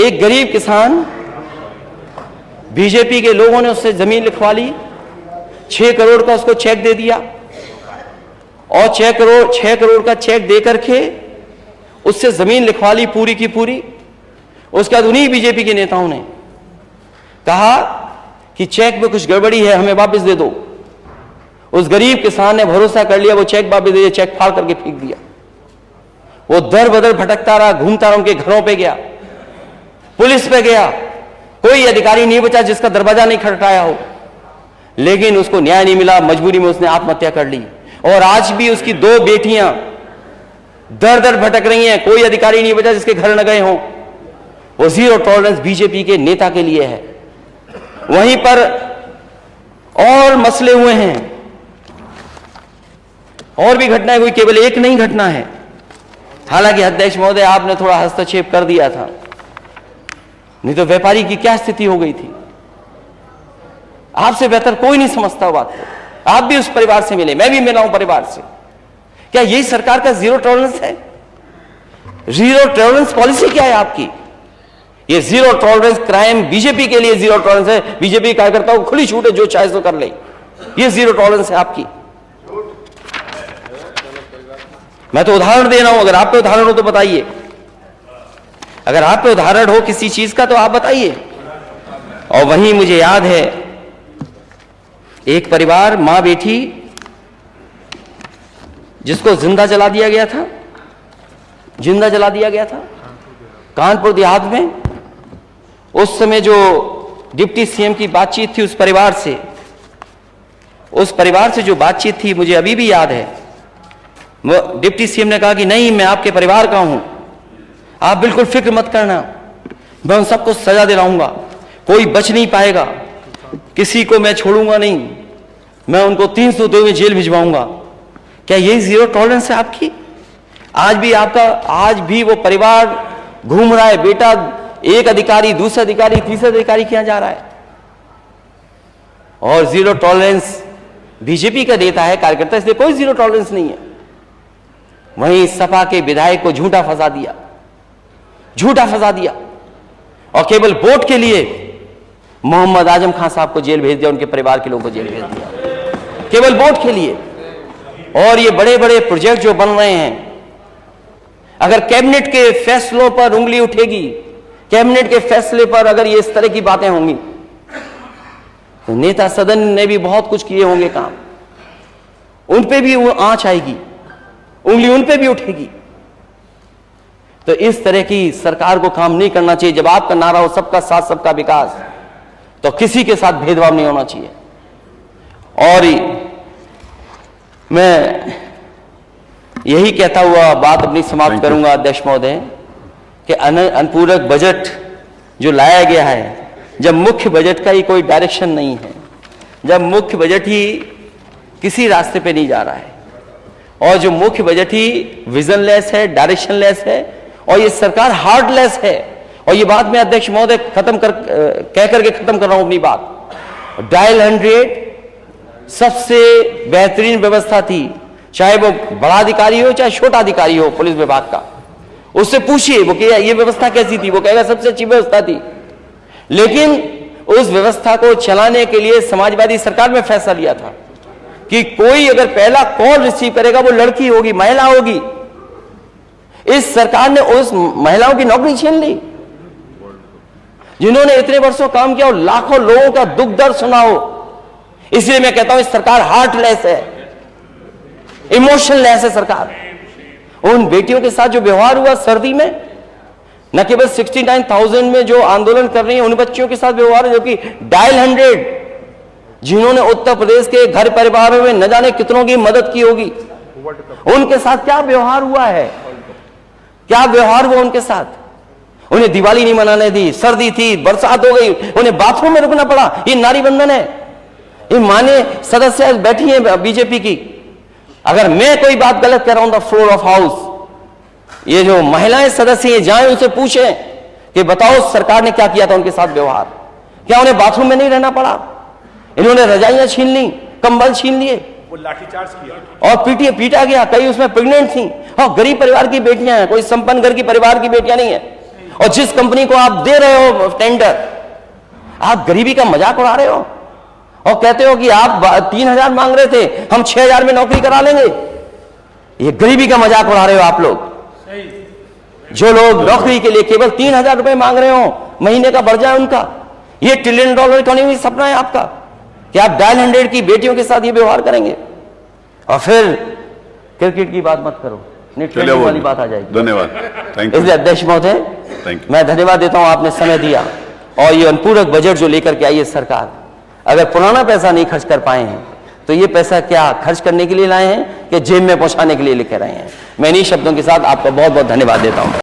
एक गरीब किसान, बीजेपी के लोगों ने उससे जमीन लिखवा ली, 6 करोड़ का उसको चेक दे दिया और 6 करोड़ का चेक दे करके उससे जमीन लिखवा ली पूरी की पूरी। उसके बाद उन्हीं बीजेपी के नेताओं ने कहा कि चेक में कुछ गड़बड़ी है, हमें वापस दे दो। उस गरीब किसान ने भरोसा कर लिया, वो चेक वापस दे दिया, चेक फाड़ करके फेंक दिया। वो दर बदर भटकता रहा, घूमता रहा, उनके घरों पे गया, पुलिस पे गया, कोई अधिकारी नहीं बचा जिसका दरवाजा नहीं खटखटाया हो, लेकिन उसको न्याय नहीं मिला। मजबूरी में उसने आत्महत्या कर ली और आज भी उसकी 2 बेटियां दर दर भटक रही हैं, कोई अधिकारी नहीं बचा जिसके घर न गए हों। वो जीरो टॉलरेंस बीजेपी के नेता के लिए है। वहीं पर और मसले हुए हैं, और भी घटनाएं हुई, केवल एक नहीं घटना है। हालांकि अध्यक्ष महोदय आपने थोड़ा हस्तक्षेप कर दिया था, नहीं तो व्यापारी की क्या स्थिति हो गई थी। आपसे बेहतर कोई नहीं समझता बात को। आप भी उस परिवार से मिले, मैं भी मिला हूं परिवार से। क्या यही सरकार का जीरो टॉलरेंस है? जीरो टॉलरेंस पॉलिसी क्या है आपकी? ये जीरो टॉलरेंस क्राइम बीजेपी के लिए जीरो टॉलरेंस है। बीजेपी कार्यकर्ताओं को खुली छूट है, जो चाहे सो कर ले। ये जीरो टॉलरेंस है आपकी। मैं तो उदाहरण दे रहा हूं, अगर आप पे उदाहरण हो तो बताइए। अगर आप पे उदाहरण हो किसी चीज का तो आप बताइए। और वहीं मुझे याद है एक परिवार, मां बेटी, जिसको जिंदा जला दिया गया था, जिंदा जला दिया गया था कानपुर देहात में। उस समय जो डिप्टी सीएम की बातचीत थी उस परिवार से जो बातचीत थी मुझे अभी भी याद है। वो डिप्टी सीएम ने कहा कि नहीं, मैं आपके परिवार का हूं, आप बिल्कुल फिक्र मत करना, मैं उन सबको सजा दिलाऊंगा, कोई बच नहीं पाएगा, किसी को मैं छोड़ूंगा नहीं, मैं उनको 302 में जेल भिजवाऊंगा। क्या यही जीरो टॉलरेंस है आपकी? आज भी वो परिवार घूम रहा है, बेटा एक अधिकारी, दूसरा अधिकारी, तीसरा अधिकारी किया जा रहा है। और जीरो टॉलरेंस बीजेपी का नेता है, कार्यकर्ता, इसलिए कोई जीरो टॉलरेंस नहीं है। वहीं सपा के विधायक को झूठा फंसा दिया और केवल वोट के लिए मोहम्मद आजम खान साहब को जेल भेज दिया, उनके परिवार के लोगों को जेल भेज दिया, केवल वोट के लिए। और ये बड़े बड़े प्रोजेक्ट जो बन रहे हैं, अगर कैबिनेट के फैसलों पर उंगली उठेगी, कैबिनेट के फैसले पर अगर ये इस तरह की बातें होंगी, तो नेता सदन ने भी बहुत कुछ किए होंगे काम, उन पे भी वो आंच आएगी, उंगली उन पे भी उठेगी। तो इस तरह की सरकार को काम नहीं करना चाहिए। जब आपका नारा हो सबका साथ सबका विकास, तो किसी के साथ भेदभाव नहीं होना चाहिए। और मैं यही कहता हुआ बात अपनी समाप्त करूंगा अध्यक्ष महोदय, कि अनुपूरक बजट जो लाया गया है, जब मुख्य बजट का ही कोई डायरेक्शन नहीं है, जब मुख्य बजट ही किसी रास्ते पे नहीं जा रहा है, और जो मुख्य बजट ही विजनलेस है, डायरेक्शनलेस है, और ये सरकार हार्टलेस है। और ये बात मैं अध्यक्ष महोदय कह करके खत्म कर रहा हूं अपनी बात। डायल 100 सबसे बेहतरीन व्यवस्था थी, चाहे वो बड़ा अधिकारी हो चाहे छोटा अधिकारी हो पुलिस विभाग का। उससे पूछिए वो कि ये व्यवस्था कैसी थी, वो कहेगा सबसे अच्छी व्यवस्था थी। लेकिन उस व्यवस्था को चलाने के लिए समाजवादी सरकार में फैसला लिया था कि कोई अगर पहला कॉल रिसीव करेगा वो लड़की होगी, महिला होगी। इस सरकार ने उस महिलाओं की नौकरी छीन ली जिन्होंने इतने वर्षों काम किया और लाखों लोगों का दुख दर्द सुना हो। इसलिए मैं कहता हूं इस सरकार हार्टलेस है, इमोशनलेस है सरकार। उन बेटियों के साथ जो व्यवहार हुआ सर्दी में, न केवल 69,000 में जो आंदोलन कर रही है उन बच्चियों के साथ व्यवहार है, जो कि डायल 100 जिन्होंने उत्तर प्रदेश के घर परिवारों में न जाने कितनों की मदद की होगी, उनके साथ क्या व्यवहार हुआ है, क्या व्यवहार हुआ उनके साथ। उन्हें दिवाली नहीं मनाने दी, सर्दी थी, बरसात हो गई, उन्हें बाथरूम में रुकना पड़ा। ये नारी बंधन है। ये माने सदस्य बैठी हैं बीजेपी की, अगर मैं कोई बात गलत कर रहा हूं द फ्लोर ऑफ हाउस, ये जो महिलाएं सदस्य जाएं उनसे पूछें कि बताओ सरकार ने क्या किया था उनके साथ व्यवहार। क्या उन्हें बाथरूम में नहीं रहना पड़ा? इन्होंने रजाइयां छीन ली, कंबल छीन लिए, वो लाठीचार्ज किया और पीटा गया। कई उसमें प्रेग्नेंट थी और गरीब परिवार की बेटियां हैं, कोई संपन्न घर की परिवार की बेटियां नहीं है। और जिस कंपनी को आप दे रहे हो टेंडर, आप गरीबी का मजाक उड़ा रहे हो और कहते हो कि आप 3,000 मांग रहे थे, हम 6,000 में नौकरी करा लेंगे। ये गरीबी का मजाक उड़ा रहे हो आप लोग। जो लोग नौकरी के लिए केवल 3,000 रुपए मांग रहे हो, महीने का बढ़ जाए उनका। ये $1 ट्रिलियन इकोनॉमी सपना है आपका कि आप डायल 100 की बेटियों के साथ ये व्यवहार करेंगे। और फिर क्रिकेट की बात मत करो, नेट वाली बात आ जाएगी। धन्यवाद, थैंक यू। इसलिए अध्यक्ष महोदय, थैंक यू। मैं धन्यवाद देता हूं, आपने समय दिया। और ये अनुपूरक बजट जो लेकर के आई है सरकार, अगर पुराना पैसा नहीं खर्च कर पाए हैं तो ये पैसा क्या खर्च करने के लिए लाए हैं कि जेब में पहुंचाने के लिए लेकर आए हैं। मैं इन्हीं शब्दों के साथ आपका बहुत बहुत धन्यवाद देता हूं।